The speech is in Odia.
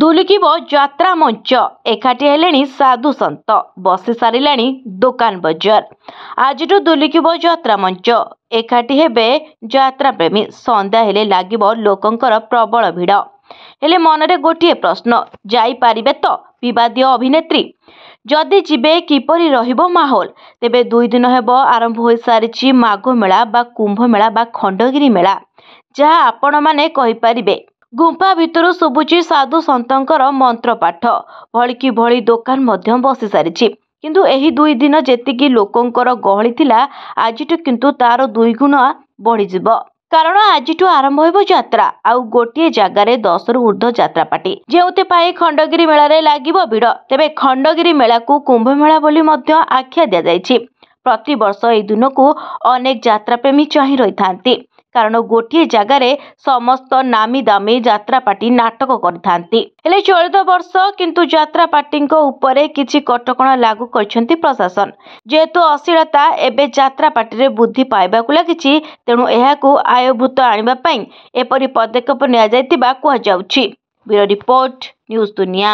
ଦୁଲିକିବ ଯାତ୍ରା ମଞ୍ଚ ଏକାଠି ହେଲେଣି ସାଧୁ ସନ୍ଥ ବସି ସାରିଲାଣି ଦୋକାନ ବଜାର। ଆଜିଠୁ ଦୁଲିକିବ ଯାତ୍ରା ମଞ୍ଚ ଏକାଠି ହେବେ ଯାତ୍ରା ପ୍ରେମୀ। ସନ୍ଧ୍ୟା ହେଲେ ଲାଗିବ ଲୋକଙ୍କର ପ୍ରବଳ ଭିଡ଼। ହେଲେ ମନରେ ଗୋଟିଏ ପ୍ରଶ୍ନ, ଯାଇପାରିବେ ତ ବିବାଦୀୟ ଅଭିନେତ୍ରୀ? ଯଦି ଯିବେ କିପରି ରହିବ ମାହୋଲ? ତେବେ 2 ଦିନ ହେବ ଆରମ୍ଭ ହୋଇସାରିଛି ମାଘ ମେଳା ବା କୁମ୍ଭ ମେଳା ବା ଖଣ୍ଡଗିରି ମେଳା, ଯାହା ଆପଣମାନେ କହିପାରିବେ। ଗୁମ୍ଫା ଭିତରୁ ଶୁଭୁଛି ସାଧୁ ସନ୍ଥଙ୍କର ମନ୍ତ୍ରପାଠ। ଭଳିକି ଭଳି ଦୋକାନ ମଧ୍ୟ ବସି ସାରିଛି। କିନ୍ତୁ ଏହି 2 ଦିନ ଯେତିକି ଲୋକଙ୍କର ଗହଳି ଥିଲା, ଆଜିଠୁ କିନ୍ତୁ ତାର 2 ଗୁଣ ବଢ଼ିଯିବ। କାରଣ ଆଜିଠୁ ଆରମ୍ଭ ହେବ ଯାତ୍ରା। ଆଉ ଗୋଟିଏ ଜାଗାରେ 10ରୁ ଉର୍ଦ୍ଧ୍ୱ ଯାତ୍ରାପାଟି, ଯେଉଁଥିପାଇଁ ଖଣ୍ଡଗିରି ମେଳାରେ ଲାଗିବ ଭିଡ଼। ତେବେ ଖଣ୍ଡଗିରି ମେଳାକୁ କୁମ୍ଭ ମେଳା ବୋଲି ମଧ୍ୟ ଆଖ୍ୟା ଦିଆଯାଇଛି। ପ୍ରତିବର୍ଷ ଏହି ଦିନକୁ ଅନେକ ଯାତ୍ରାପ୍ରେମୀ ଚାହିଁ ରହିଥାନ୍ତି। କାରଣ ଗୋଟିଏ ଜାଗାରେ ସମସ୍ତ ନାମୀ ଦାମୀ ଯାତ୍ରାପାଟି ନାଟକ କରିଥାନ୍ତି। ହେଲେ ଚଳିତ ବର୍ଷ କିନ୍ତୁ ଯାତ୍ରାପାଟିଙ୍କ ଉପରେ କିଛି କଟକଣା ଲାଗୁ କରିଛନ୍ତି ପ୍ରଶାସନ। ଯେହେତୁ ଅଶ୍ଳୀଳତା ଏବେ ଯାତ୍ରାପାଟିରେ ବୃଦ୍ଧି ପାଇବାକୁ ଲାଗିଛି, ତେଣୁ ଏହାକୁ ଆୟଭୂତ ଆଣିବା ପାଇଁ ଏପରି ପଦକ୍ଷେପ ନିଆଯାଇଥିବା କୁହାଯାଉଛି। ବ୍ୟୁରୋ ରିପୋର୍ଟ, ନ୍ୟୁଜ୍ ଦୁନିଆ।